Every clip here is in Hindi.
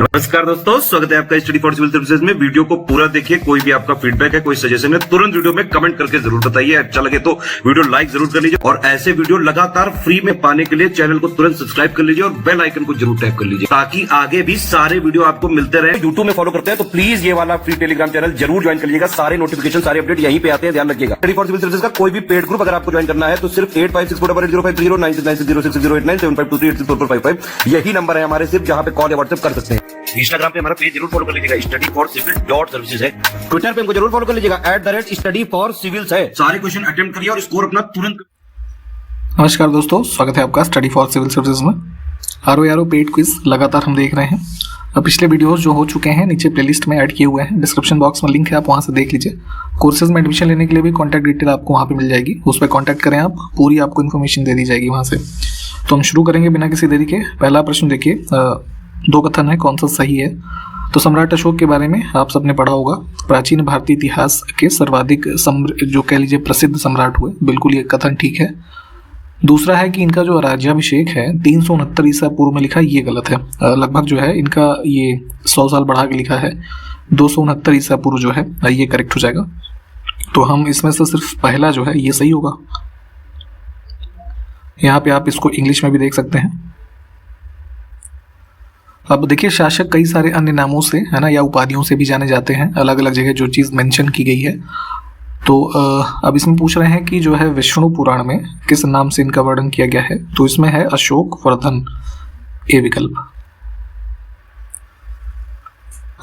नमस्कार दोस्तों, स्वागत है आपका स्टडी फॉर सिविल सर्विसेज में। वीडियो को पूरा देखिए। कोई भी आपका फीडबैक है, कोई सजेशन है, तुरंत वीडियो में कमेंट करके जरूर बताइए। अच्छा लगे तो वीडियो लाइक जरूर कर लीजिए और ऐसे वीडियो लगातार फ्री में पाने के लिए चैनल को तुरंत सब्सक्राइब कर लीजिए और बेल आइकन को जरूर टैप कर लीजिए ताकि आगे भी सारे वीडियो आपको मिलते रहे। यूट्यूब में फॉलो करते हैं तो प्लीज ये वाला फ्री टेलीग्राम चैनल जरूर ज्वाइन कर लीजिएगा। सारे नोटिफिकेशन, सारे अपडेट यहीं पे आते हैं, ध्यान रखिएगा। स्टडी फॉर सिविल सर्विसेज का कोई भी पेड ग्रुप अगर आपको ज्वाइन करना है तो सिर्फ 856480560609797523864455 यही नंबर है हमारे, सिर्फ जहां पे कॉल या व्हाट्सएप कर सकते हैं। इंस्टाग्राम पे हमारा पेज जरूर फॉलो कर लीजिएगा, studyforcivil.services है। ट्विटर पे हमको जरूर फॉलो कर लीजिएगा, @studyforcivils है। सारे क्वेश्चन अटेम्प्ट करिए और स्कोर अपना तुरंत। नमस्कार दोस्तों, स्वागत है आपका स्टडी फॉर सिविल सर्विसेज में। आरओ पेड क्विज लगातार हम देख रहे हैं। अब पिछले वीडियोस जो हो चुके हैं नीचे प्लेलिस्ट में ऐड किए हुए हैं, डिस्क्रिप्शन बॉक्स में लिंक है, आप वहां से देख लीजिए। कोर्सेज में एडमिशन लेने के लिए भी कॉन्टैक्ट डिटेल आपको वहां पे मिल जाएगी, उस पर कॉन्टैक्ट करें आप, पूरी आपको इन्फॉर्मेशन दे दी जाएगी वहां से। तो हम शुरू करेंगे बिना किसी देरी के। पहला प्रश्न देखिए, दो कथन है, कौन सा सही है। तो सम्राट अशोक के बारे में आप सबने पढ़ा होगा, प्राचीन भारतीय इतिहास के सर्वाधिक जो कह लीजिए प्रसिद्ध सम्राट हुए, बिल्कुल ये कथन ठीक है। दूसरा है कि इनका जो राज्याभिषेक है 369 ईसा पूर्व में लिखा है, ये गलत है। लगभग जो है इनका ये 100 साल बढ़ा के लिखा है, 269 ईसा पूर्व जो है ये करेक्ट हो जाएगा। तो हम इसमें से सिर्फ पहला जो है ये सही होगा। यहाँ पे आप इसको इंग्लिश में भी देख सकते हैं। अब देखिए, शासक कई सारे अन्य नामों से है ना, या उपाधियों से भी जाने जाते हैं, अलग अलग जगह जो चीज़ मेंशन की गई है। तो अब इसमें पूछ रहे हैं कि जो है विष्णु पुराण में किस नाम से इनका वर्णन किया गया है। तो इसमें है अशोक वर्धन, ए विकल्प।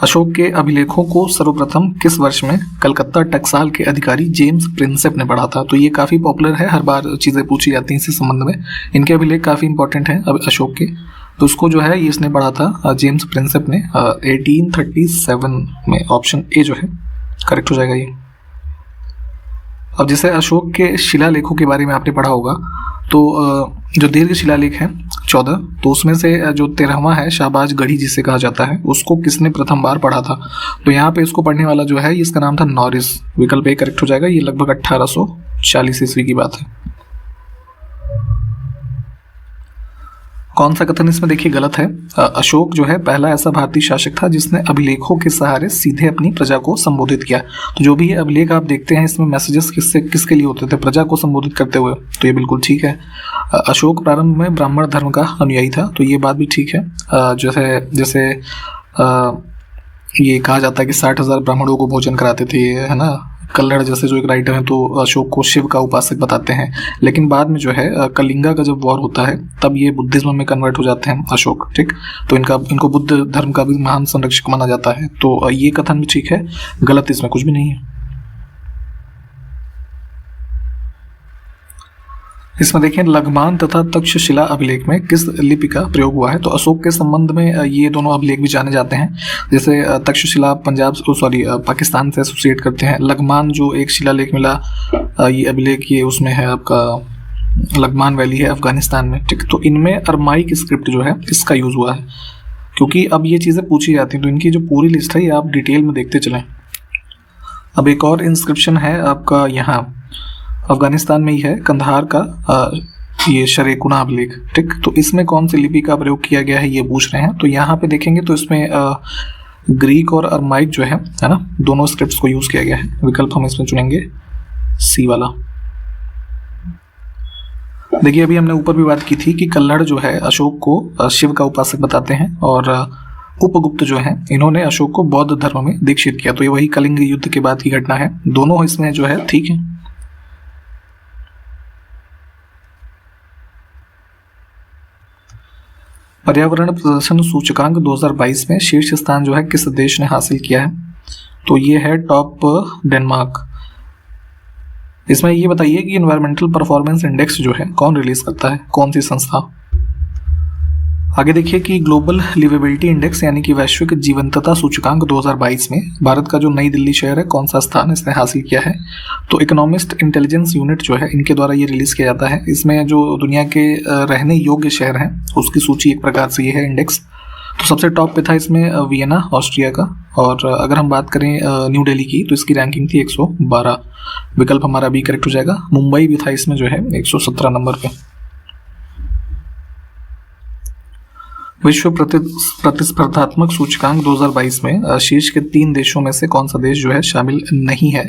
अशोक के अभिलेखों को सर्वप्रथम किस वर्ष में कलकत्ता टकसाल के अधिकारी जेम्स प्रिंसेप ने पढ़ा था। तो ये काफ़ी पॉपुलर है, हर बार चीज़ें पूछी जाती हैं इसी संबंध में। इनके अभिलेख काफ़ी इंपॉर्टेंट हैं अब अशोक के। तो उसको जो है ये इसने पढ़ा था जेम्स प्रिंसेप ने 1837 में। ऑप्शन ए जो है करेक्ट हो जाएगा ये। अब जैसे अशोक के शिलालेखों के बारे में आपने पढ़ा होगा, तो जो दीर्घ शिलालेख है 14, तो उसमें से जो 13वां है शाहबाज गढ़ी जिसे कहा जाता है, उसको किसने प्रथम बार पढ़ा था। तो यहाँ पे इसको पढ़ने वाला जो है इसका नाम था नॉरिस, विकल्प ए करेक्ट हो जाएगा। ये लगभग 1840 ईस्वी की बात है। कौन सा कथन इसमें देखिए गलत है। अशोक जो है पहला ऐसा भारतीय शासक था जिसने अभिलेखों के सहारे सीधे अपनी प्रजा को संबोधित किया। तो जो भी ये अभिलेख आप देखते हैं इसमें मैसेजेस किसके लिए होते थे, प्रजा को संबोधित करते हुए, तो ये बिल्कुल ठीक है। अशोक प्रारंभ में ब्राह्मण धर्म का अनुयायी था, तो ये बात भी ठीक है। जैसे ये कहा जाता है कि 60,000 ब्राह्मणों को भोजन कराते थे, है ना। कल्लड़ जैसे जो एक राइटर हैं तो अशोक को शिव का उपासक बताते हैं, लेकिन बाद में जो है कलिंगा का जब वॉर होता है तब ये बुद्धिज्म में कन्वर्ट हो जाते हैं अशोक, ठीक। तो इनको बुद्ध धर्म का भी महान संरक्षक माना जाता है। तो ये कथन भी ठीक है, गलत इसमें कुछ भी नहीं है। इसमें देखें, लघमान तथा तक्षशिला अभिलेख में किस लिपि का प्रयोग हुआ है। तो अशोक के संबंध में ये दोनों अभिलेख भी जाने जाते हैं। जैसे तक्षशिला पाकिस्तान से एसोसिएट करते हैं। लघमान जो एक शिलालेख मिला, ये अभिलेख ये उसमें है आपका लघमान वैली है अफगानिस्तान में, ठीक। तो इनमें अरमाइक स्क्रिप्ट जो है इसका यूज हुआ है, क्योंकि अब ये चीज़ें पूछी जाती हैं। तो इनकी जो पूरी लिस्ट है ये आप डिटेल में देखते चलें। अब एक और इंस्क्रिप्शन है आपका यहाँ अफगानिस्तान में ही है, कंधार का ये शरेकुना अभिलेख, ठीक। तो इसमें कौन सी लिपि का प्रयोग किया गया है ये पूछ रहे हैं। तो यहाँ पे देखेंगे तो इसमें ग्रीक और अरमाइक जो है ना, दोनों स्क्रिप्ट्स को यूज किया गया है। विकल्प हम इसमें चुनेंगे सी वाला। देखिए, अभी हमने ऊपर भी बात की थी कि कल्लड़ जो है अशोक को शिव का उपासक बताते हैं, और उपगुप्त जो है इन्होंने अशोक को बौद्ध धर्म में दीक्षित किया। तो ये वही कलिंग युद्ध के बाद की घटना है। दोनों इसमें जो है ठीक है। पर्यावरण प्रदर्शन सूचकांक 2022 में शीर्ष स्थान जो है किस देश ने हासिल किया है। तो ये है टॉप डेनमार्क। इसमें ये बताइए कि एनवायरमेंटल परफॉर्मेंस इंडेक्स जो है कौन रिलीज करता है, कौन सी संस्था। आगे देखिए कि ग्लोबल लिवेबिलिटी इंडेक्स यानी कि वैश्विक जीवंतता सूचकांक 2022 में भारत का जो नई दिल्ली शहर है कौन सा स्थान इसने हासिल किया है। तो इकोनॉमिस्ट इंटेलिजेंस यूनिट जो है इनके द्वारा ये रिलीज किया जाता है। इसमें जो दुनिया के रहने योग्य शहर हैं उसकी सूची एक प्रकार से ये है इंडेक्स। तो सबसे टॉप पे था इसमें वियना ऑस्ट्रिया का, और अगर हम बात करें न्यू दिल्ली की तो इसकी रैंकिंग थी 112। विकल्प हमारा बी करेक्ट हो जाएगा। मुंबई भी था इसमें जो है 117 नंबर पे। विश्व प्रतिस्पर्धात्मक सूचकांक 2022 में शीर्ष के 3 देशों में से कौन सा देश जो है शामिल नहीं है।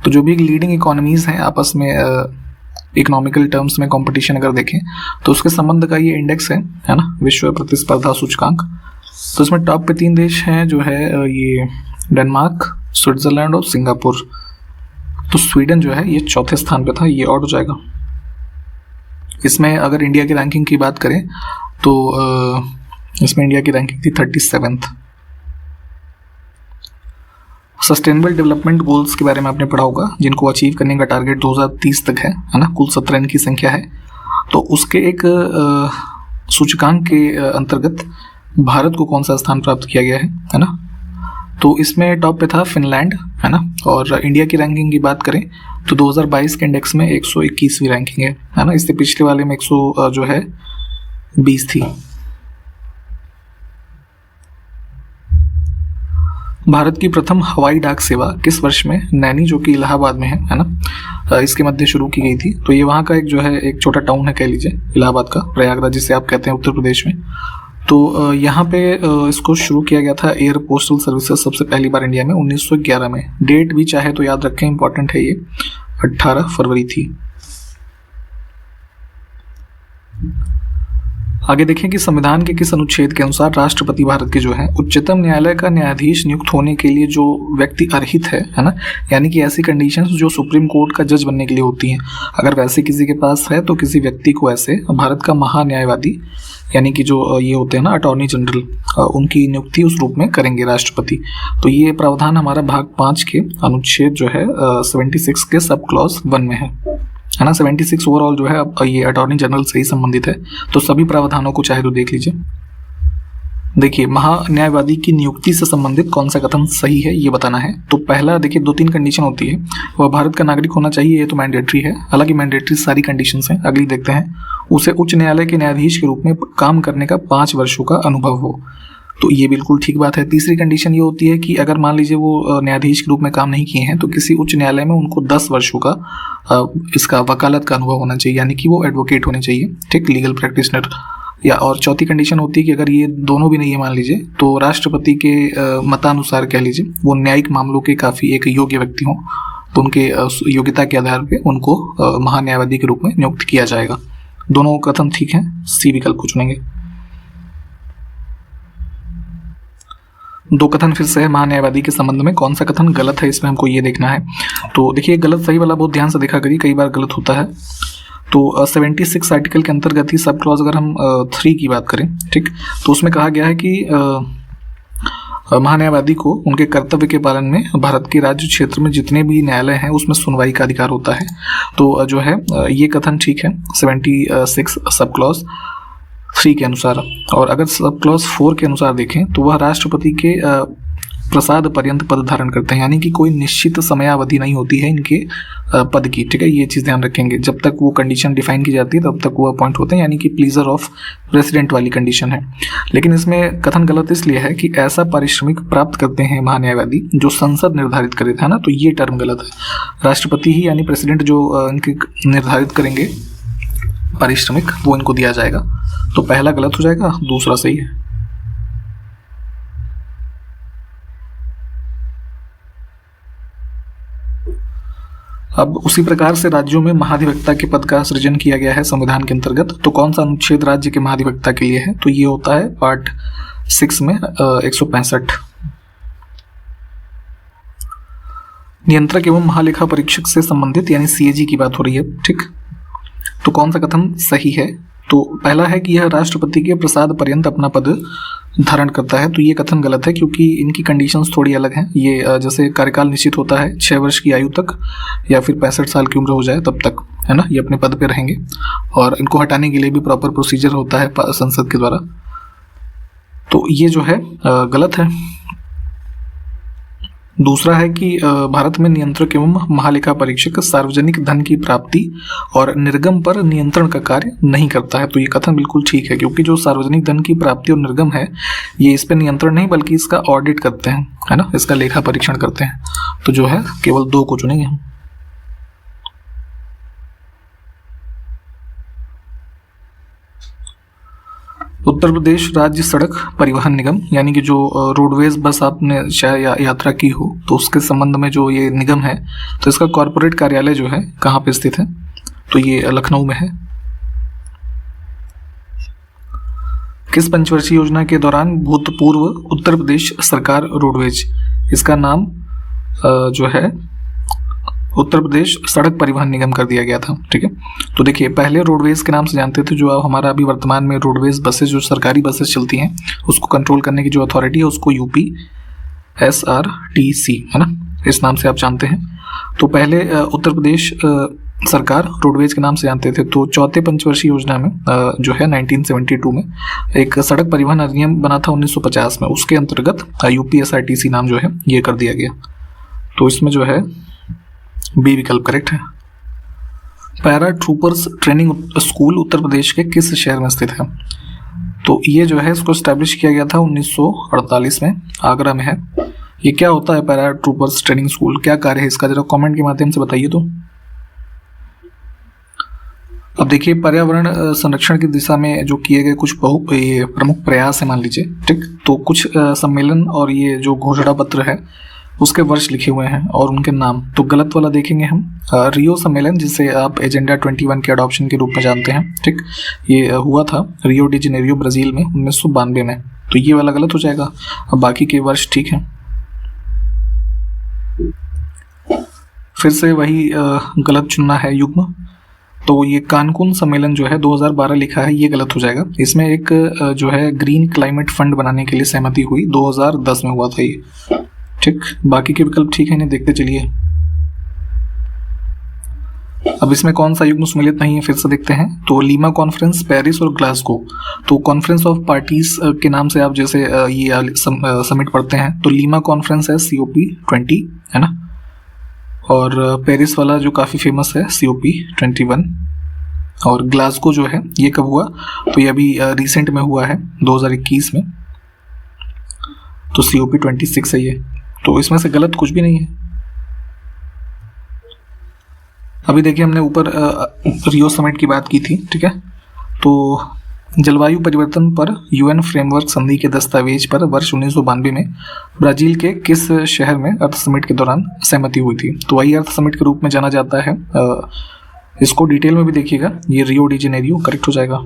तो जो भी लीडिंग इकोनॉमीज हैं आपस में इकोनॉमिकल टर्म्स में कंपटीशन अगर देखें तो उसके संबंध का ये इंडेक्स है ना, विश्व प्रतिस्पर्धा सूचकांक। तो इसमें टॉप पे 3 देश हैं जो है ये डेनमार्क, स्विट्जरलैंड और सिंगापुर। तो स्वीडन जो है ये चौथे स्थान पे था, ये और हो जाएगा। इसमें अगर इंडिया की रैंकिंग की बात करें तो इसमें इंडिया की रैंकिंग थी 37th। सस्टेनेबल डेवलपमेंट गोल्स के बारे में आपने पढ़ा होगा, जिनको अचीव करने का टारगेट 2030 तक है ना, कुल 17 इनकी संख्या है। तो उसके एक सूचकांक के अंतर्गत भारत को कौन सा स्थान प्राप्त किया गया है ना। तो इसमें टॉप पे था फिनलैंड, है ना। और इंडिया की रैंकिंग की बात करें तो 2022 के इंडेक्स में 121वीं रैंकिंग है ना। इससे पिछले वाले में 120 थी। भारत की प्रथम हवाई डाक सेवा किस वर्ष में नैनी, जो कि इलाहाबाद में है ना, इसके मध्य शुरू की गई थी। तो ये वहाँ का एक जो है एक छोटा टाउन है, कह लीजिए इलाहाबाद का, प्रयागराज जिसे आप कहते हैं उत्तर प्रदेश में। तो यहाँ पे इसको शुरू किया गया था एयर पोस्टल सर्विसेज सबसे पहली बार इंडिया में 1911 में। डेट भी चाहे तो याद रखें, इंपॉर्टेंट है ये, 18 फरवरी थी। आगे देखें कि संविधान के किस अनुच्छेद के अनुसार राष्ट्रपति भारत के जो है उच्चतम न्यायालय का न्यायाधीश नियुक्त होने के लिए जो व्यक्ति अर्हित है ना, यानी कि ऐसी कंडीशंस जो सुप्रीम कोर्ट का जज बनने के लिए होती हैं, अगर वैसे किसी के पास है तो किसी व्यक्ति को ऐसे भारत का महान्यायवादी, यानी कि जो ये होते हैं ना अटॉर्नी जनरल, उनकी नियुक्ति उस रूप में करेंगे राष्ट्रपति। तो ये प्रावधान हमारा भाग 5 के अनुच्छेद जो है 76 के सब क्लॉज 1 में है ना। 76 ओवरऑल जो है अब ये अटॉर्नी जनरल से ही संबंधित है, तो सभी प्रावधानों को चाहे तो देख लीजिए। देखिए, महान्यायवादी की नियुक्ति से संबंधित कौन सा कथन सही है ये बताना है। तो पहला देखिए 2-3 कंडीशन होती है, वह भारत का नागरिक होना चाहिए, ये तो मैंडेटरी है। हालांकि मैंडेटरी सारी कंडीशंस हैं, अगली देखते हैं। उसे उच्च न्यायालय के न्यायाधीश के रूप में काम करने का 5 वर्षों का अनुभव हो, तो ये बिल्कुल ठीक बात है। तीसरी कंडीशन ये होती है कि अगर मान लीजिए वो न्यायाधीश के रूप में काम नहीं किए हैं तो किसी उच्च न्यायालय में उनको 10 वर्षों का इसका वकालत का अनुभव होना चाहिए, यानी कि वो एडवोकेट होने चाहिए, ठीक, लीगल प्रैक्टिशनर। या और चौथी कंडीशन होती है कि अगर ये दोनों भी नहीं है मान लीजिए, तो राष्ट्रपति के मतानुसार कह लीजिए वो न्यायिक मामलों के काफ़ी एक योग्य व्यक्ति हों, तो उनके योग्यता के आधार पर उनको महान्यायवादी के रूप में नियुक्त किया जाएगा। दोनों कथन ठीक हैं, सी विकल्प को चुनेंगे। 2 कथन फिर से है महान्यायवादी के संबंध में, कौन सा कथन गलत है इसमें हमको ये देखना है। तो देखिए गलत सही वाला बहुत ध्यान से देखा करिए, कई बार गलत होता है। तो 76 आर्टिकल के अंतर्गत ही सब क्लॉज अगर हम 3 की बात करें, ठीक, तो उसमें कहा गया है कि महान्यायवादी को उनके कर्तव्य के पालन में भारत के राज्य क्षेत्र में जितने भी न्यायालय हैं उसमें सुनवाई का अधिकार होता है। तो जो है ये कथन ठीक है 76 सब क्लॉज 3 के अनुसार। और अगर सब क्लॉज 4 के अनुसार देखें तो वह राष्ट्रपति के प्रसाद पर्यंत पद धारण करते हैं, यानी कि कोई निश्चित समयावधि नहीं होती है इनके पद की, ठीक है, ये चीज़ ध्यान रखेंगे। जब तक वो कंडीशन डिफाइन की जाती है तब तक वो अपॉइंट होते हैं, यानी कि प्लीजर ऑफ प्रेसिडेंट वाली कंडीशन है। लेकिन इसमें कथन गलत इसलिए है कि ऐसा पारिश्रमिक प्राप्त करते हैं महान्यायवादी जो संसद निर्धारित करे था ना, तो ये टर्म गलत है। राष्ट्रपति ही यानी प्रेसिडेंट जो इनके निर्धारित करेंगे पारिश्रमिक, वो इनको दिया जाएगा। तो पहला गलत हो जाएगा, दूसरा सही है। अब उसी प्रकार से राज्यों में महाधिवक्ता के पद का सृजन किया गया है संविधान के अंतर्गत। तो कौन सा अनुच्छेद राज्य के महाधिवक्ता के लिए है, तो ये होता है पार्ट 6 में 165। नियंत्रक एवं महालेखा परीक्षक से संबंधित यानी सीएजी की बात हो रही है, ठीक। तो कौन सा कथन सही है, तो पहला है कि यह राष्ट्रपति के प्रसाद पर्यंत अपना पद धारण करता है। तो ये कथन गलत है क्योंकि इनकी कंडीशंस थोड़ी अलग हैं। ये जैसे कार्यकाल निश्चित होता है 6 वर्ष की आयु तक या फिर 65 साल की उम्र हो जाए तब तक, है ना, ये अपने पद पे रहेंगे। और इनको हटाने के लिए भी प्रॉपर प्रोसीजर होता है संसद के द्वारा। तो ये जो है गलत है। दूसरा है कि भारत में नियंत्रक एवं महालेखा परीक्षक सार्वजनिक धन की प्राप्ति और निर्गम पर नियंत्रण का कार्य नहीं करता है। तो ये कथन बिल्कुल ठीक है क्योंकि जो सार्वजनिक धन की प्राप्ति और निर्गम है ये इस पर नियंत्रण नहीं बल्कि इसका ऑडिट करते हैं, है ना, इसका लेखा परीक्षण करते हैं। तो जो है केवल 2 को चुनेंगे हम। उत्तर प्रदेश राज्य सड़क परिवहन निगम, यानी कि जो रोडवेज बस आपने शायद यात्रा की हो तो उसके संबंध में जो ये निगम है, तो इसका कॉरपोरेट कार्यालय जो है कहाँ पे स्थित है, तो ये लखनऊ में है। किस पंचवर्षीय योजना के दौरान भूतपूर्व उत्तर प्रदेश सरकार रोडवेज, इसका नाम जो है उत्तर प्रदेश सड़क परिवहन निगम कर दिया गया था। ठीक है, तो देखिए पहले रोडवेज के नाम से जानते थे, जो अब हमारा अभी वर्तमान में रोडवेज बसेस जो सरकारी बसेस चलती हैं उसको कंट्रोल करने की जो अथॉरिटी है उसको UPSRTC है ना, इस नाम से आप जानते हैं। तो पहले उत्तर प्रदेश सरकार रोडवेज के नाम से जानते थे। तो चौथे पंचवर्षीय योजना में जो है 1972 में एक सड़क परिवहन अधिनियम बना था 1950 में, उसके अंतर्गत UPSRTC नाम जो है ये कर दिया गया। तो इसमें जो है बी विकल्प करेक्ट है। Para troopers training school Uttar Pradesh के किस शहर में स्थित है, तो ये जो है इसको एस्टैब्लिश किया गया था 1948 में, आगरा में है। ये क्या होता है पैरा ट्रूपर्स ट्रेनिंग स्कूल, क्या कार्य है इसका, जरा कमेंट के माध्यम से बताइए। तो अब देखिए पर्यावरण संरक्षण की दिशा में जो किए गए कुछ ये प्रमुख प्रयास है मान लीजिए, ठीक, तो कुछ सम्मेलन और ये जो घोषणा पत्र है उसके वर्ष लिखे हुए हैं और उनके नाम। तो गलत वाला देखेंगे हम, रियो सम्मेलन जिसे आप एजेंडा 21 के अडॉप्शन के रूप में जानते हैं, ठीक, ये हुआ था रियो डी जेनेरियो ब्राजील में 1992 में, तो ये वाला गलत हो जाएगा। अब बाकी के वर्ष ठीक है। फिर से वही गलत चुनना है युग्म, तो ये कानकुन सम्मेलन जो है 2012 लिखा है, ये गलत हो जाएगा। इसमें एक जो है ग्रीन क्लाइमेट फंड बनाने के लिए सहमति हुई 2010 में हुआ था ये, ठीक। बाकी के विकल्प ठीक है, इन्हें देखते चलिए। अब इसमें कौन सा युग्म सम्मिलित नहीं है फिर से देखते हैं। तो लीमा कॉन्फ्रेंस, पेरिस और ग्लासगो, तो कॉन्फ्रेंस ऑफ पार्टीज के नाम से आप जैसे ये समिट पढ़ते हैं, तो लीमा कॉन्फ्रेंस है COP20 है ना, और पेरिस वाला जो काफ़ी फेमस है COP21, और ग्लासगो जो है ये कब हुआ, तो ये अभी रिसेंट में हुआ है 2021 में, तो COP26 है ये। तो इसमें से गलत कुछ भी नहीं है। अभी देखिए हमने ऊपर रियो समिट की बात की थी, ठीक है। तो जलवायु परिवर्तन पर UN फ्रेमवर्क संधि के दस्तावेज पर वर्ष 1992 में ब्राजील के किस शहर में अर्थ समिट के दौरान सहमति हुई थी, तो वही अर्थ समिट के रूप में जाना जाता है। इसको डिटेल में भी देखिएगा, ये रियो डी जेनेरियो करेक्ट हो जाएगा।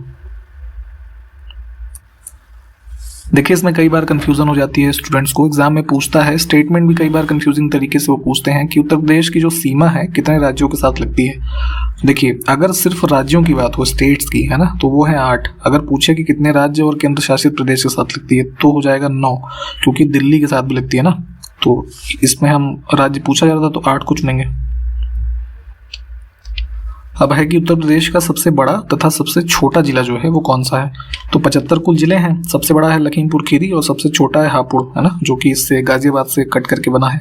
देखिए इसमें कई बार कंफ्यूजन हो जाती है स्टूडेंट्स को, एग्जाम में पूछता है, स्टेटमेंट भी कई बार कंफ्यूजिंग तरीके से वो पूछते हैं कि उत्तर प्रदेश की जो सीमा है कितने राज्यों के साथ लगती है। देखिए अगर सिर्फ राज्यों की बात हो, स्टेट्स की है ना, तो वो है 8। अगर पूछे कि कितने राज्य और केंद्र शासित प्रदेश के साथ लगती है तो हो जाएगा 9, क्योंकि दिल्ली के साथ भी लगती है ना। तो इसमें हम राज्य पूछा जा रहा था तो 8 को चुनेंगे। अब है कि उत्तर प्रदेश का सबसे बड़ा तथा सबसे छोटा जिला जो है वो कौन सा है, तो 75 कुल जिले हैं। सबसे बड़ा है लखीमपुर खीरी और सबसे छोटा है हापुड़ है ना, जो कि इससे गाजियाबाद से कट करके बना है।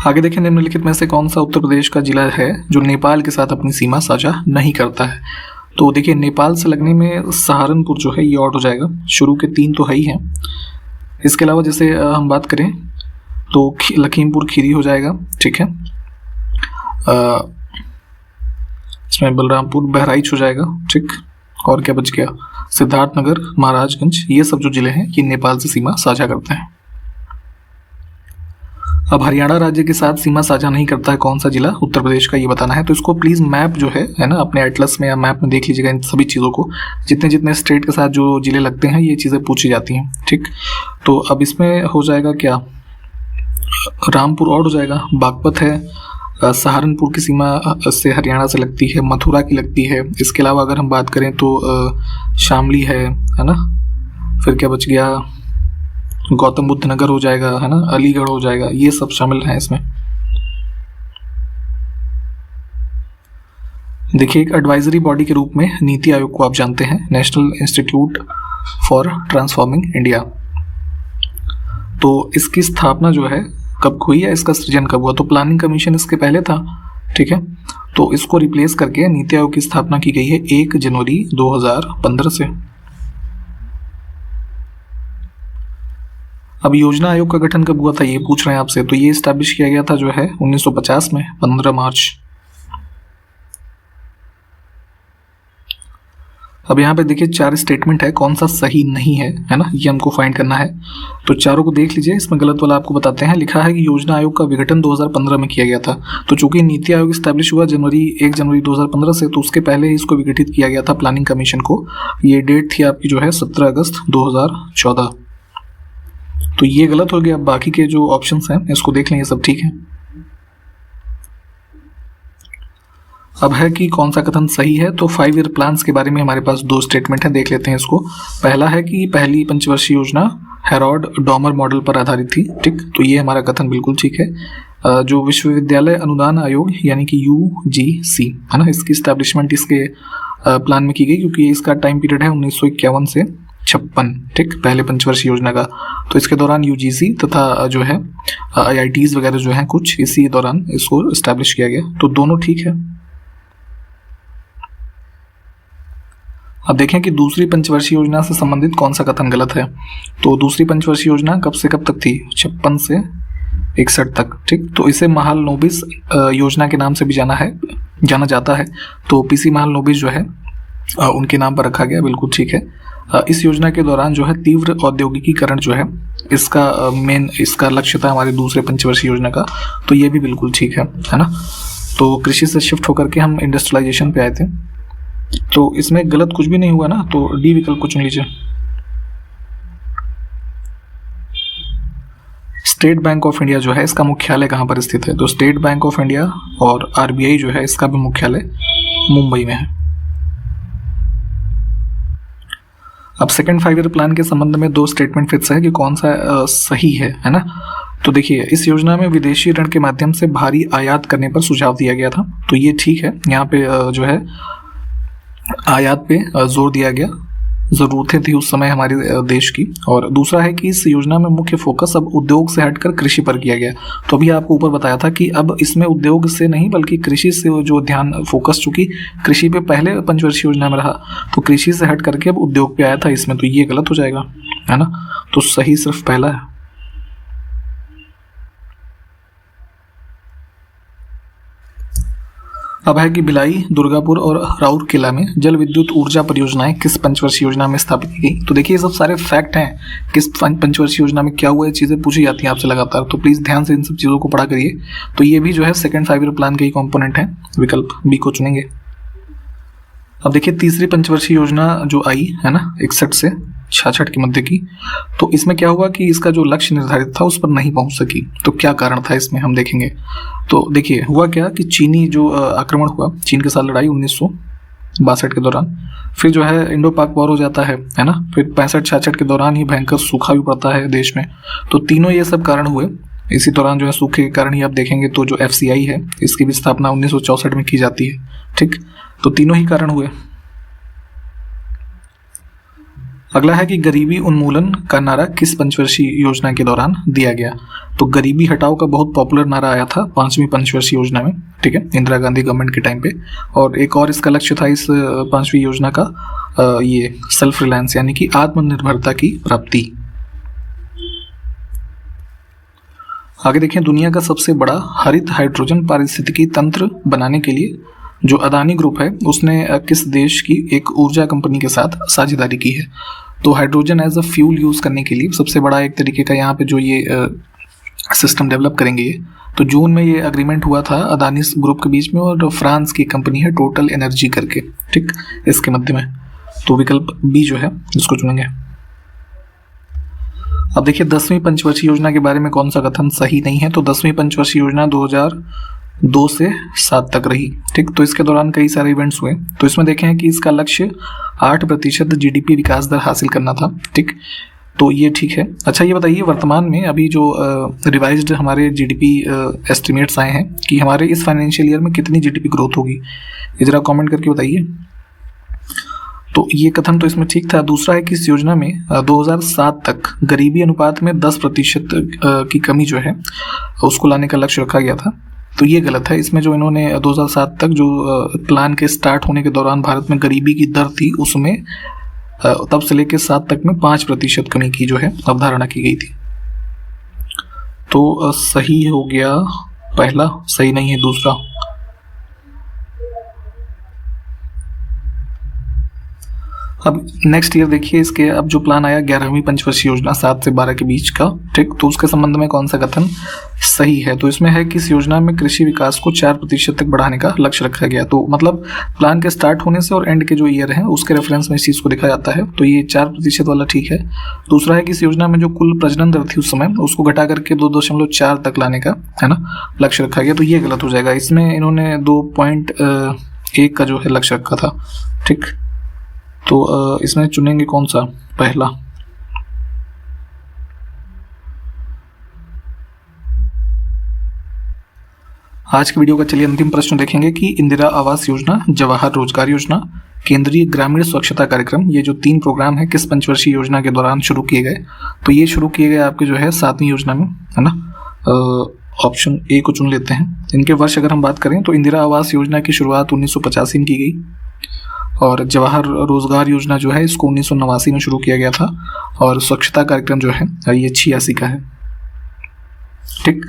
आगे देखें निम्नलिखित में से कौन सा उत्तर प्रदेश का जिला है जो नेपाल के साथ अपनी सीमा साझा नहीं करता है। तो देखिए नेपाल से लगने में सहारनपुर जो है ये ऑड हो जाएगा, शुरू के 3 तो है ही हैं। इसके अलावा जैसे हम बात करें तो लखीमपुर खीरी हो जाएगा, ठीक है। इसमें बलरामपुर बहराइच हो जाएगा, ठीक। और क्या बच गया, सिद्धार्थनगर, महाराजगंज, ये सब जो जिले हैं ये नेपाल से सीमा साझा करते हैं। अब हरियाणा राज्य के साथ सीमा साझा नहीं करता है कौन सा जिला उत्तर प्रदेश का, ये बताना है। तो इसको प्लीज मैप जो है ना अपने एटलस में या मैप में देख लीजिएगा इन सभी चीज़ों को, जितने जितने स्टेट के साथ जो जिले लगते हैं ये चीज़ें पूछी जाती हैं, ठीक। तो अब इसमें हो जाएगा क्या, रामपुर और हो जाएगा, बागपत है, सहारनपुर की सीमा से हरियाणा से लगती है, मथुरा की लगती है। इसके अलावा अगर हम बात करें तो शामली है ना, फिर क्या बच गया, गौतम बुद्ध नगर हो जाएगा है ना, अलीगढ़ हो जाएगा, ये सब शामिल हैं इसमें। देखिए एक एडवाइजरी बॉडी के रूप में नीति आयोग को आप जानते हैं, national institute for transforming India. तो इसकी स्थापना जो है कब हुई है, इसका सृजन कब हुआ, तो प्लानिंग कमीशन इसके पहले था, ठीक है। तो इसको रिप्लेस करके नीति आयोग की स्थापना की गई है 1 जनवरी 2015 से। अब योजना आयोग का गठन कब हुआ था ये पूछ रहे हैं आपसे, तो ये स्टैब्लिश किया गया था जो है 1950 में 15 मार्च। अब यहाँ पे देखिए 4 स्टेटमेंट है, कौन सा सही नहीं है ना, ये हमको फाइंड करना है। तो चारों को देख लीजिए, इसमें गलत वाला आपको बताते हैं। लिखा है कि योजना आयोग का विघटन 2015 में किया गया था। तो चूंकि नीति आयोग स्टैब्लिश हुआ 1 जनवरी 2015 से, तो उसके पहले ही इसको विघटित किया गया था प्लानिंग कमीशन को। ये डेट थी आपकी जो है 17 अगस्त 2014। तो ये गलत हो गया। बाकी के जो ऑप्शंस हैं इसको देख लें, ये सब ठीक है। अब है कि कौन सा कथन सही है। तो 5 ईयर प्लान्स के बारे में हमारे पास 2 स्टेटमेंट है, देख लेते हैं इसको। पहला है कि पहली पंचवर्षीय योजना हेरोड डॉमर मॉडल पर आधारित थी, ठीक। तो ये हमारा कथन बिल्कुल ठीक है। जो विश्वविद्यालय अनुदान आयोग यानी कि UGC है ना, इसकी स्टैब्लिशमेंट इसके प्लान में की गई, क्योंकि इसका टाइम पीरियड है 1951 से 56, ठीक, पहले पंचवर्षीय योजना का। तो इसके दौरान UGC तथा जो है IITs वगैरह जो हैं कुछ इसी दौरान इसको इस्टेब्लिश किया गया। तो दोनों ठीक है। अब देखें कि दूसरी पंचवर्षीय योजना से संबंधित कौन सा कथन गलत है। तो दूसरी पंचवर्षीय योजना कब से कब तक थी? 56 से 61 तक, ठीक। तो इसे महालनोबिस योजना के नाम से भी जाना जाता है। तो PC महालनोबिस जो है उनके नाम पर रखा गया, बिल्कुल ठीक है। इस योजना के दौरान जो है तीव्र औद्योगिकीकरण जो है इसका लक्ष्य था हमारे दूसरे पंचवर्षीय योजना का। तो ये भी बिल्कुल ठीक है ना। तो कृषि से शिफ्ट होकर के हम इंडस्ट्रियलाइजेशन पे आए थे। तो इसमें गलत कुछ भी नहीं हुआ ना, तो D विकल्प को चुन लीजिए। स्टेट बैंक ऑफ इंडिया जो है इसका मुख्यालय कहाँ पर स्थित है? तो स्टेट बैंक ऑफ इंडिया और RBI जो है इसका भी मुख्यालय मुंबई में है। अब सेकंड 5 ईयर प्लान के संबंध में 2 स्टेटमेंट फिक्स है कि कौन सा सही है ना। तो देखिए, इस योजना में विदेशी ऋण के माध्यम से भारी आयात करने पर सुझाव दिया गया था। तो ये ठीक है, यहाँ पे जो है आयात पे जोर दिया गया, ज़रूरतें थी उस समय हमारे देश की। और दूसरा है कि इस योजना में मुख्य फोकस अब उद्योग से हटकर कृषि पर किया गया। तो अभी आपको ऊपर बताया था कि अब इसमें उद्योग से नहीं बल्कि कृषि से जो ध्यान फोकस, चूंकि कृषि पे पहले पंचवर्षीय योजना में रहा, तो कृषि से हट करके अब उद्योग पे आया था इसमें। तो ये गलत हो जाएगा, है ना। तो सही सिर्फ पहला है। अब है कि भिलाई, दुर्गापुर और राउरकेला में जल विद्युत ऊर्जा परियोजनाएं किस पंचवर्षीय योजना में स्थापित की गई। तो देखिए, ये सब सारे फैक्ट हैं, किस पंचवर्षीय योजना में क्या हुआ, ये चीज़ें पूछी जाती हैं आपसे लगातार। तो प्लीज़ ध्यान से इन सब चीज़ों को पढ़ा करिए। तो ये भी जो है सेकंड 5 ईयर प्लान के ही कॉम्पोनेंट है, विकल्प B को चुनेंगे। अब देखिए, तीसरी पंचवर्षीय योजना जो आई है ना 61 से 66 के मध्य की, तो इसमें क्या हुआ कि इसका जो लक्ष्य निर्धारित था उस पर नहीं पहुंच सकी। तो क्या कारण था इसमें, हम देखेंगे। तो देखिए, हुआ क्या कि चीनी जो आक्रमण हुआ, चीन के साथ लड़ाई 1962 के दौरान, फिर जो है इंडो पाक वॉर हो जाता है ना, फिर 65-66 के दौरान ही भयंकर सूखा भी पड़ता है देश में। तो तीनों ये सब कारण हुए। इसी दौरान जो है सूखे के कारण ही आप देखेंगे तो जो FCI है इसकी भी स्थापना 1964 में की जाती है, ठीक। तो तीनों ही कारण हुए। अगला है कि गरीबी उन्मूलन का नारा किस पंचवर्षीय योजना के दौरान दिया गया। तो गरीबी हटाओ का बहुत पॉपुलर नारा आया था 5वीं पंचवर्षीय योजना में, ठीक है, इंदिरा गांधी गवर्नमेंट के टाइम पे। और एक और इसका लक्ष्य था इस 5वीं योजना का ये सेल्फ रिलायंस यानी कि आत्मनिर्भरता की प्राप्ति। आगे देखें, दुनिया का सबसे बड़ा हरित हाइड्रोजन पारिस्थितिकी तंत्र बनाने के लिए जो अदानी ग्रुप है उसने किस देश की एक ऊर्जा कंपनी के साथ साझेदारी की है। तो hydrogen as a fuel use करने के लिए सबसे बड़ा एक तरीके का यहाँ पे जो ये सिस्टम डेवलप करेंगे ये, तो जून में ये अग्रीमेंट हुआ था अदानी ग्रुप के बीच में और फ्रांस की कंपनी है टोटल एनर्जी करके, ठीक, इसके मध्य में। तो विकल्प B जो है इसको चुनेंगे। अब देखिए, 10वीं पंचवर्षीय योजना के बारे में कौन सा कथन सही नहीं है। तो 10वीं पंचवर्षीय योजना 2002 से 7 तक रही, ठीक। तो इसके दौरान कई सारे इवेंट्स हुए। तो इसमें देखें कि इसका लक्ष्य 8% GDP विकास दर हासिल करना था, ठीक। तो ये ठीक है। अच्छा, ये बताइए, वर्तमान में अभी जो रिवाइज्ड हमारे GDP एस्टिमेट्स आए हैं कि हमारे इस फाइनेंशियल ईयर में कितनी GDP ग्रोथ होगी, ये जरा कमेंट करके बताइए। तो ये कथन तो इसमें ठीक था। दूसरा है कि इस योजना में 2007 तक गरीबी अनुपात में 10% की कमी जो है उसको लाने का लक्ष्य रखा गया था। तो ये गलत है। इसमें जो इन्होंने 2007 तक जो प्लान के स्टार्ट होने के दौरान भारत में गरीबी की दर थी उसमें तब से लेकर 7 तक में 5% कमी की जो है अवधारणा की गई थी। तो सही हो गया पहला, सही नहीं है दूसरा। अब नेक्स्ट ईयर देखिए, इसके अब जो प्लान आया 11वीं पंचवर्षीय योजना 7 से 12 के बीच का, ठीक, तो उसके संबंध में कौन सा कथन सही है? तो इसमें है कि इस योजना में कृषि विकास को 4% तक बढ़ाने का लक्ष्य रखा गया। तो मतलब प्लान के स्टार्ट होने से और एंड के जो ईयर है उसके रेफरेंस में इस चीज़ को देखा जाता है, तो ये 4% वाला ठीक है। दूसरा है कि इस योजना में जो कुल प्रजनन दर थी उस समय उसको घटा करके 2.4 तक लाने का, है ना, लक्ष्य रखा गया, तो ये गलत हो जाएगा। इसमें इन्होंने 2.1 का जो है लक्ष्य रखा था, ठीक। तो इसमें चुनेंगे कौन सा? पहला। आज की वीडियो का चलिए अंतिम प्रश्न देखेंगे कि इंदिरा आवास योजना, जवाहर रोजगार योजना, केंद्रीय ग्रामीण स्वच्छता कार्यक्रम, ये जो 3 प्रोग्राम है किस पंचवर्षीय योजना के दौरान शुरू किए गए? तो ये शुरू किए गए आपके जो है 7वीं योजना में, है ना। ऑप्शन ए को चुन लेते हैं। इनके वर्ष अगर हम बात करें तो इंदिरा आवास योजना की शुरुआत 1985 में की गई और जवाहर रोजगार योजना जो है इसको 1989 में शुरू किया गया था और स्वच्छता कार्यक्रम जो है ये 86 का है, ठीक।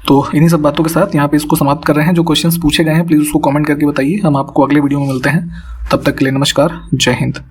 तो इन्हीं सब बातों के साथ यहाँ पे इसको समाप्त कर रहे हैं। जो क्वेश्चंस पूछे गए हैं प्लीज़ उसको कमेंट करके बताइए। हम आपको अगले वीडियो में मिलते हैं, तब तक के लिए नमस्कार, जय हिंद।